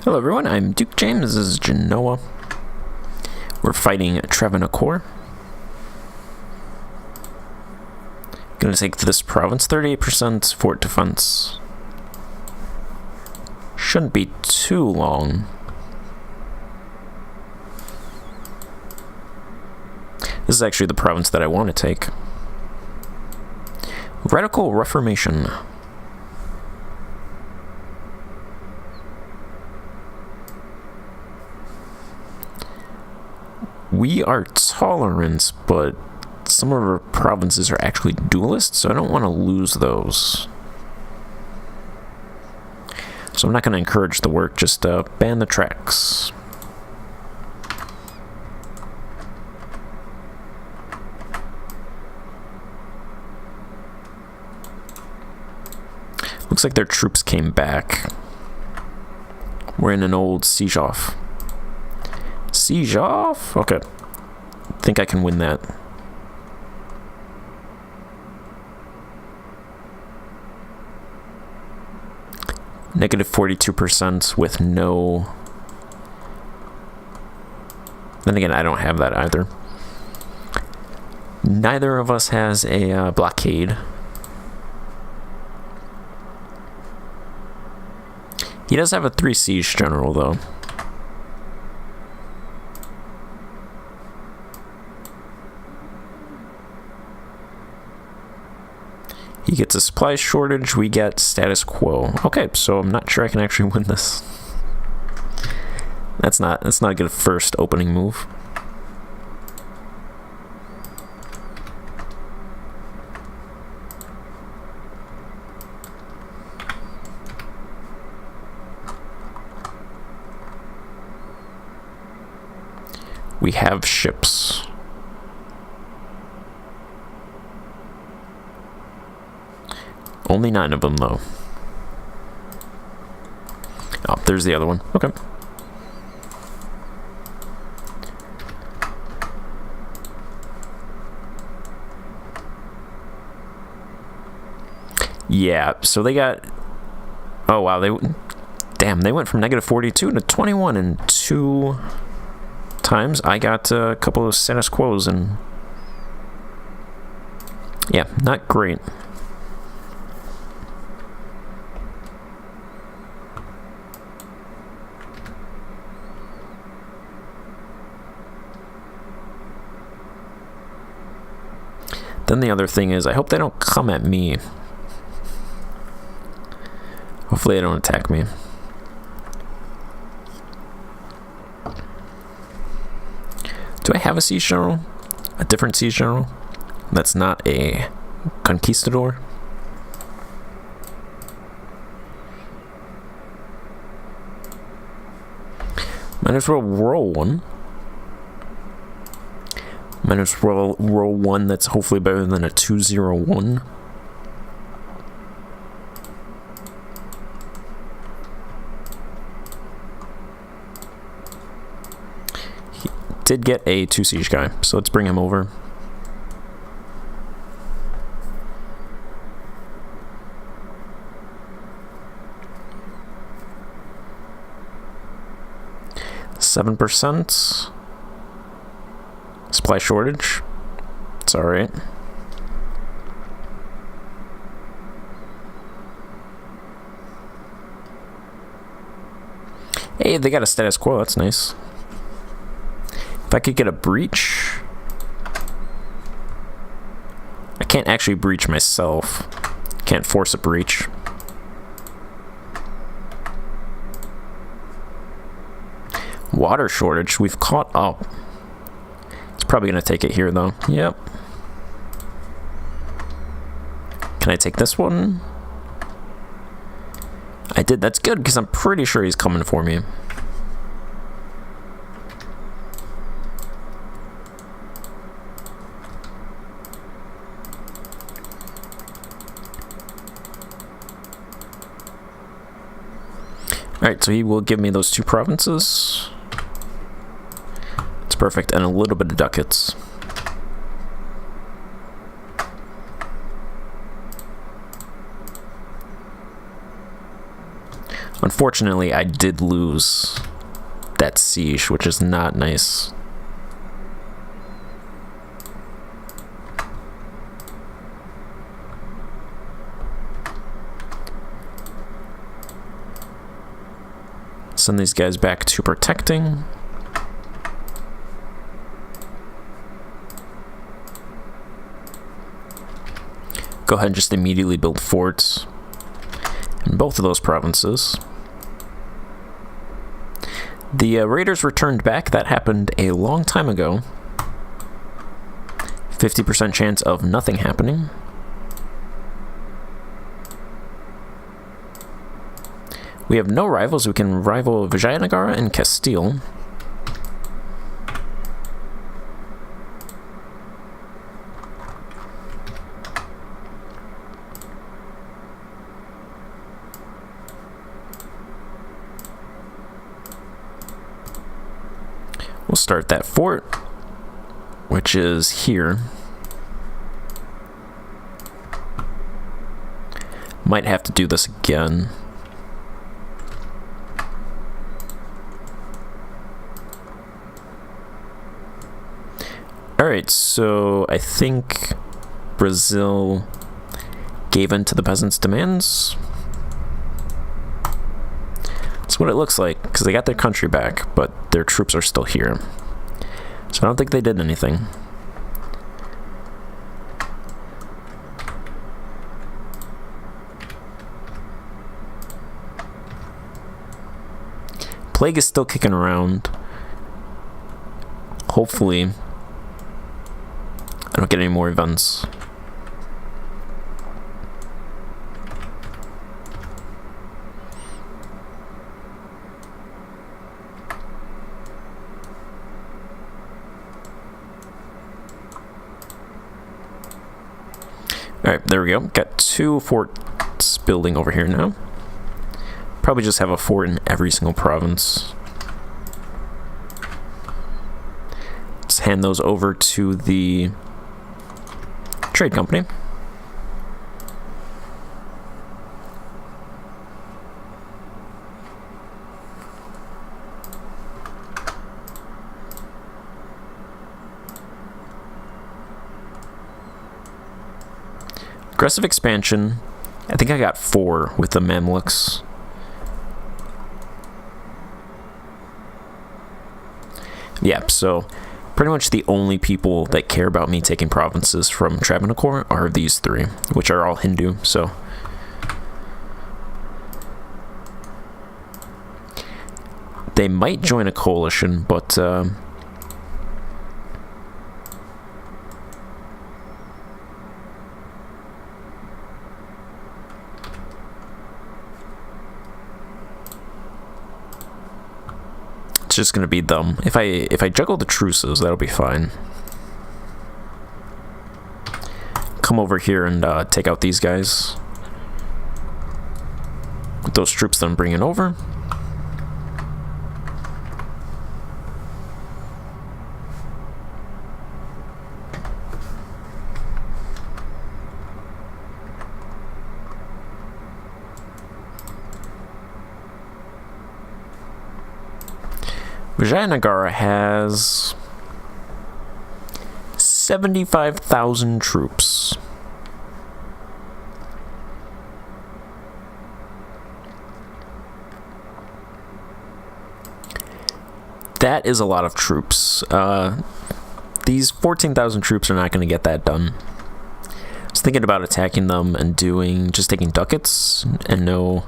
Hello everyone, I'm Duke James, this is Genoa. We're fighting Travancore. Gonna take this province, 38% fort defense. Shouldn't be too long. This is actually the province that I want to take. Radical Reformation. We are tolerant, but some of our provinces are actually dualist, so I don't want to lose those. So I'm not going to encourage the work, just ban the tracks. Looks like their troops came back. We're in an old siege off. Siege off? Okay. Think I can win that. Negative 42% with no... Then again, I don't have that either. Neither of us has a blockade. He does have a 3 siege general, though. He gets a supply shortage, we get status quo. Okay, so I'm not sure I can actually win this. That's not a good first opening move. We have ships. Only 9 of them, though. Oh, there's the other one. Okay. Yeah, so they got... Oh, wow, Damn, they went from negative 42 to 21 in 2 times. I got a couple of status quos, and... Yeah, not great. Then the other thing is, I hope they don't come at me. Hopefully they don't attack me. Do I have a siege general? A different siege general? That's not a conquistador? Might as well roll one. Might as well roll one that's hopefully better than a 201. He did get a 2 siege guy, so let's bring him over. %. Supply shortage. It's alright. Hey, they got a status quo. That's nice. If I could get a breach. I can't actually breach myself. Can't force a breach. Water shortage. We've caught up. Probably gonna take it here though. Yep. Can I take this one? I did. That's good because I'm pretty sure he's coming for me. Alright, so he will give me those 2 provinces. Perfect, and a little bit of ducats. Unfortunately, I did lose that siege, which is not nice. Send these guys back to protecting. Go ahead and just immediately build forts in both of those provinces. The raiders returned back. That happened a long time ago. 50% chance of nothing happening. We have no rivals. We can rival Vijayanagara and Castile. We'll start that fort, which is here. Might have to do this again. Alright, so I think Brazil gave in to the peasants' demands. That's what it looks like, because they got their country back, but their troops are still here. So I don't think they did anything. Plague is still kicking around. Hopefully I don't get any more events. Alright, there we go. Got 2 forts building over here now. Probably just have a fort in every single province. Let's hand those over to the trade company. Aggressive expansion. I think I got 4 with the Mamluks. Yeah, so pretty much the only people that care about me taking provinces from Travancore are these 3, which are all Hindu, so. They might join a coalition, but it's just gonna be them. If I juggle the truces, that'll be fine. Come over here and take out these guys with those troops that I'm bringing over. Vijayanagara has 75,000 troops. That is a lot of troops. These 14,000 troops are not going to get that done. I was thinking about attacking them and just taking ducats and no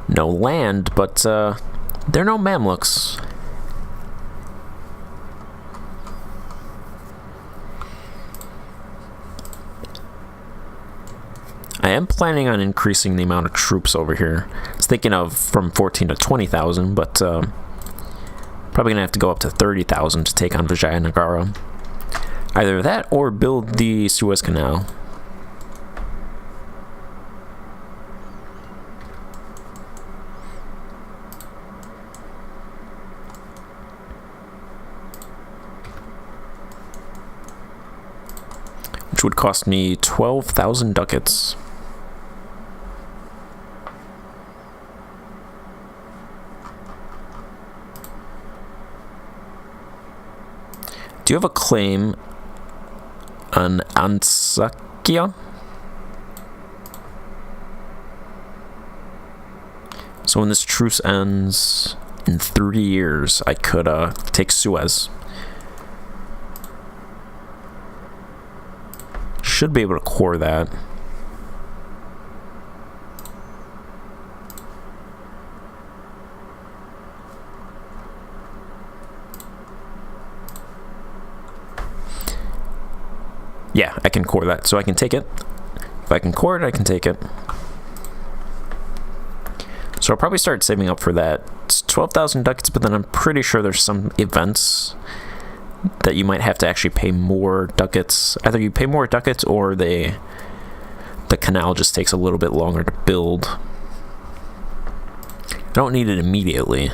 land, but they're no Mamluks. I am planning on increasing the amount of troops over here. I was thinking of from 14 to 20,000, but probably gonna have to go up to 30,000 to take on Vijayanagara. Either that or build the Suez Canal. Which would cost me 12,000 ducats. Do you have a claim on Ansakia? So when this truce ends in 30 years, I could take Suez. Should be able to core that. Yeah, I can core that, so I can take it. If I can core it, I can take it. So I'll probably start saving up for that. It's 12,000 ducats, but then I'm pretty sure there's some events that you might have to actually pay more ducats. Either you pay more ducats or the canal just takes a little bit longer to build. I don't need it immediately.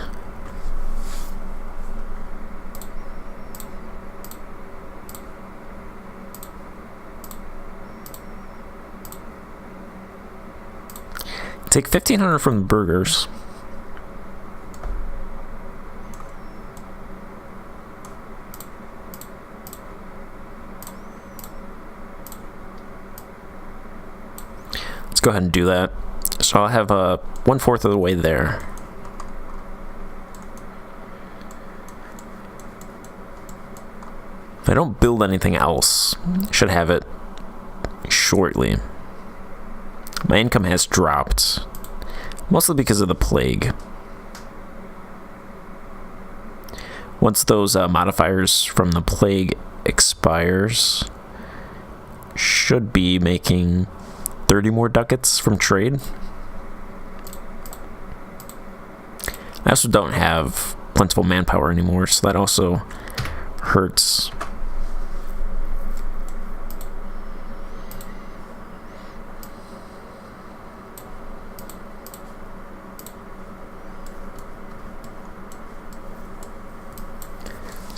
Take 1,500 from the burgers. Let's go ahead and do that. So I'll have 1/4 of the way there. If I don't build anything else, I should have it shortly. My income has dropped, mostly because of the plague. Once those modifiers from the plague expires, should be making 30 more ducats from trade. I also don't have plentiful manpower anymore, so that also hurts.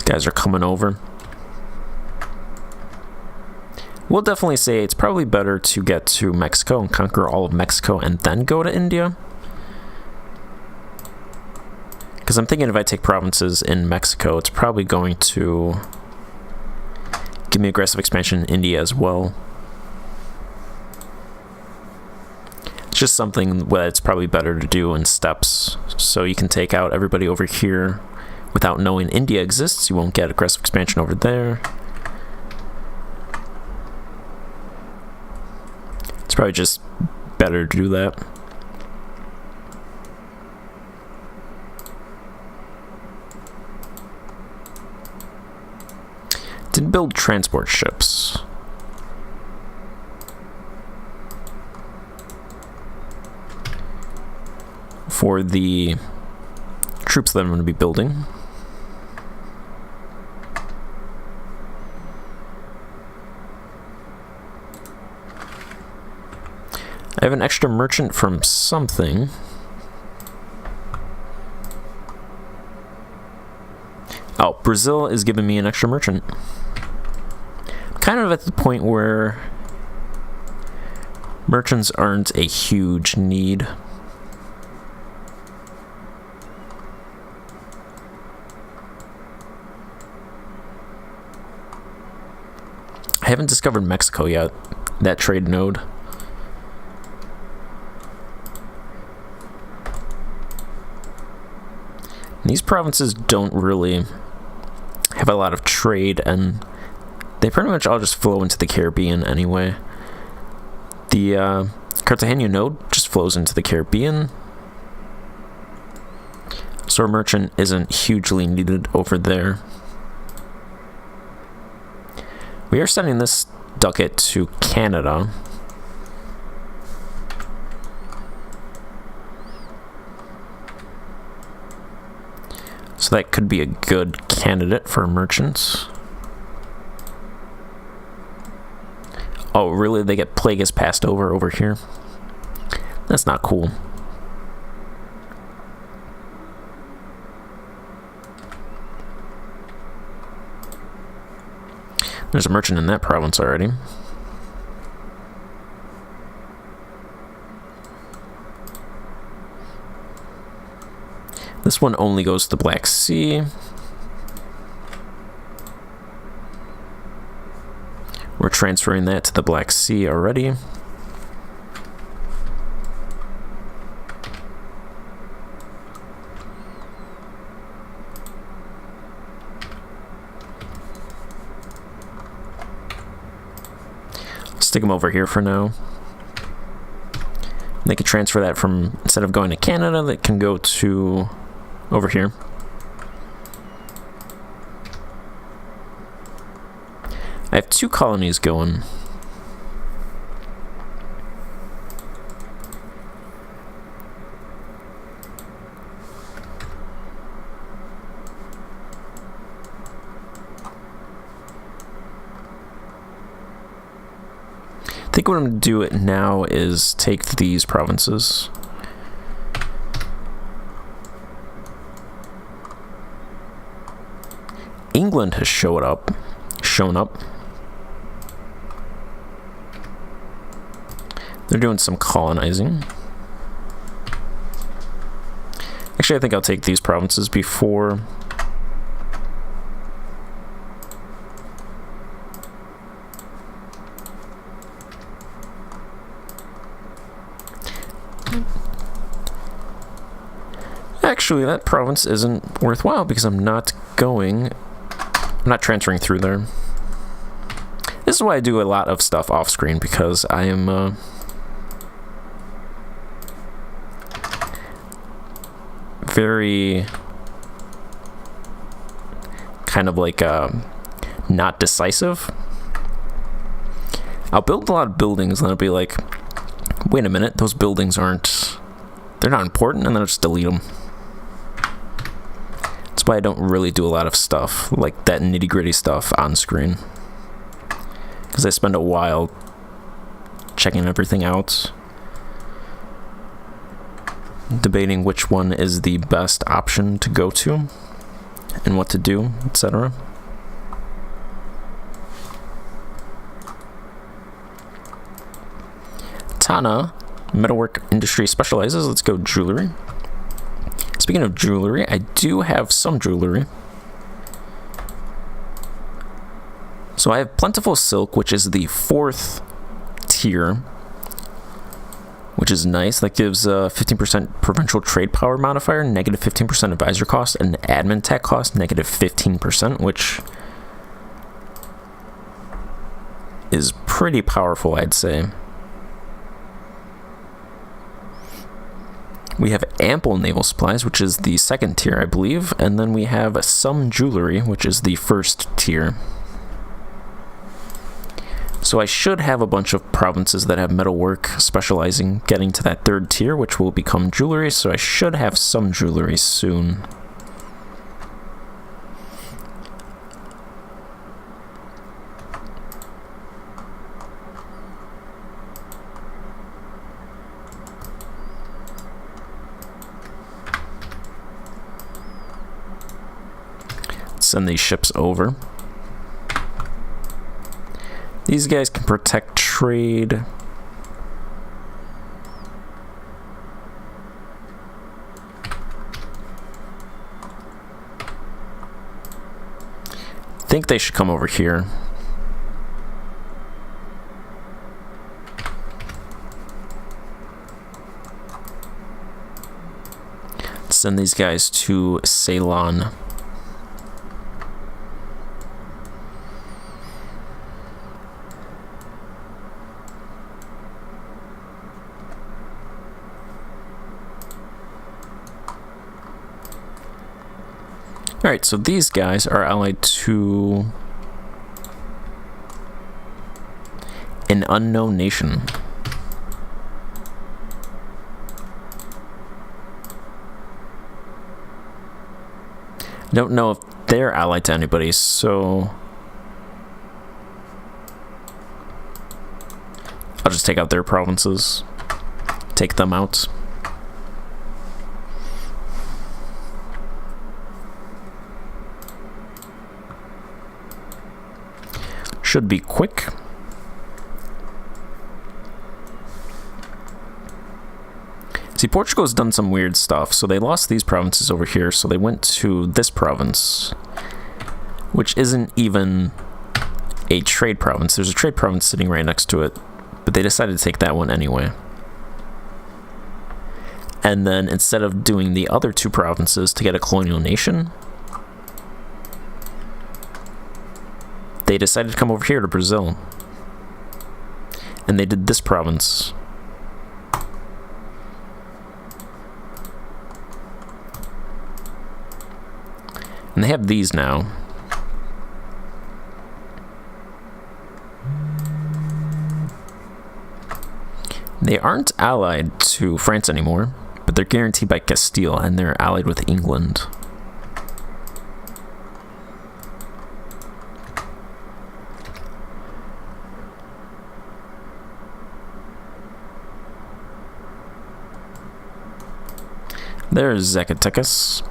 Guys are coming over. We'll definitely say it's probably better to get to Mexico and conquer all of Mexico and then go to India. Because I'm thinking if I take provinces in Mexico, it's probably going to give me aggressive expansion in India as well. It's just something that it's probably better to do in steps. So you can take out everybody over here without knowing India exists. You won't get aggressive expansion over there. It's probably just better to do that. Didn't build transport ships. For the troops that I'm going to be building. I have an extra merchant from something. Oh, Brazil is giving me an extra merchant. I'm kind of at the point where merchants aren't a huge need. I haven't discovered Mexico yet, that trade node. These provinces don't really have a lot of trade, and they pretty much all just flow into the Caribbean anyway. The Cartagena node just flows into the Caribbean, so a merchant isn't hugely needed over there. We are sending this ducat to Canada. So that could be a good candidate for merchants. Oh, really? They get plague has passed over here? That's not cool. There's a merchant in that province already. This one only goes to the Black Sea. transferring that to the Black Sea already. Stick them over here for now. They can transfer that from, instead of going to Canada, that can go to over here. I have 2 colonies going. I think what I'm going to do now is take these provinces. England has shown up. They're doing some colonizing. Actually, I think I'll take these provinces before. Actually, that province isn't worthwhile because I'm not transferring through there. This is why I do a lot of stuff off screen, because I am very kind of like not decisive. I'll build a lot of buildings and I'll be like, wait a minute, those buildings they're not important, and then I'll just delete them. That's why I don't really do a lot of stuff, like that nitty-gritty stuff on screen. Because I spend a while checking everything out, debating which one is the best option to go to, and what to do, etc. Tana, metalwork industry specializes. Let's go jewelry. Speaking of jewelry, I do have some jewelry. So I have plentiful silk, which is the 4th tier, which is nice. That gives 15% provincial trade power modifier, negative 15% advisor cost, and admin tech cost, negative 15%, which is pretty powerful, I'd say. We have ample naval supplies, which is the 2nd tier, I believe, and then we have some jewelry, which is the 1st tier. So I should have a bunch of provinces that have metalwork specializing getting to that 3rd tier, which will become jewelry, so I should have some jewelry soon. Send these ships over. These guys can protect trade. I think they should come over here. Send these guys to Ceylon. Alright, so these guys are allied to an unknown nation. I don't know if they're allied to anybody, so I'll just take out their provinces, take them out. Should be quick. See, Portugal's done some weird stuff. So they lost these provinces over here, so they went to this province, which isn't even a trade province. There's a trade province sitting right next to it, but they decided to take that one anyway. And then instead of doing the other 2 provinces to get a colonial nation, they decided to come over here to Brazil. And they did this province. And they have these now. They aren't allied to France anymore, but they're guaranteed by Castile, and they're allied with England. There's Zacatecas.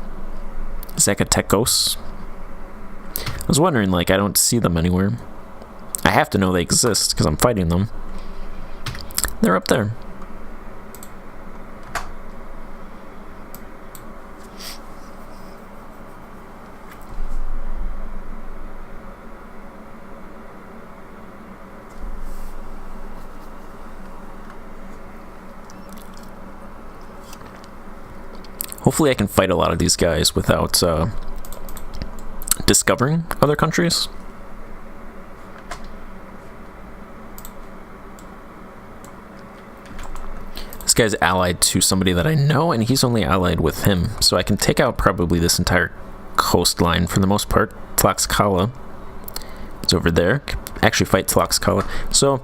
Zacatecos. I was wondering, like, I don't see them anywhere. I have to know they exist because I'm fighting them. They're up there. Hopefully I can fight a lot of these guys without discovering other countries. This guy's allied to somebody that I know, and he's only allied with him. So I can take out probably this entire coastline for the most part. Tlaxcala is over there. Actually fight Tlaxcala. So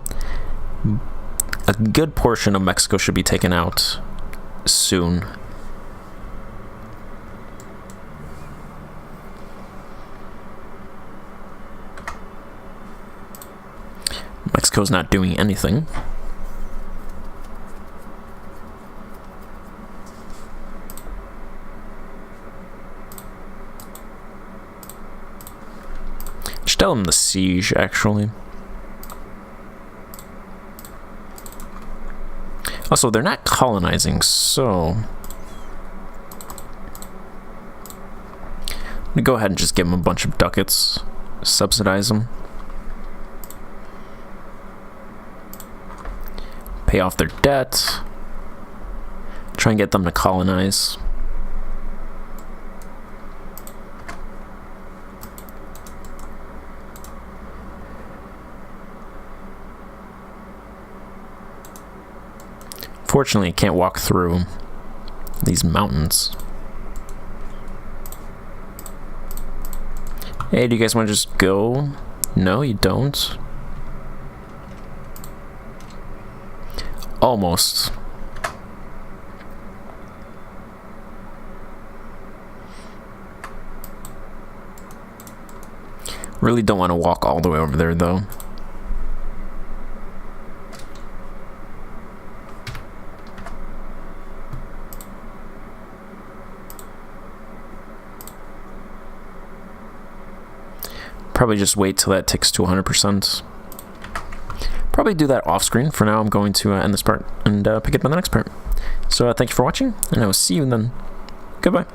a good portion of Mexico should be taken out soon. Mexico's not doing anything. Should tell them the siege, actually. Also, they're not colonizing, so I'm gonna go ahead and just give them a bunch of ducats, subsidize them. Pay off their debt, try and get them to colonize. Fortunately, I can't walk through these mountains. Hey, do you guys want to just go? No, you don't. Almost. Really don't want to walk all the way over there, though. Probably just wait till that ticks to 100%. Probably do that off screen. For now, I'm going to end this part and pick it up in the next part. So thank you for watching, and I will see you then. Goodbye.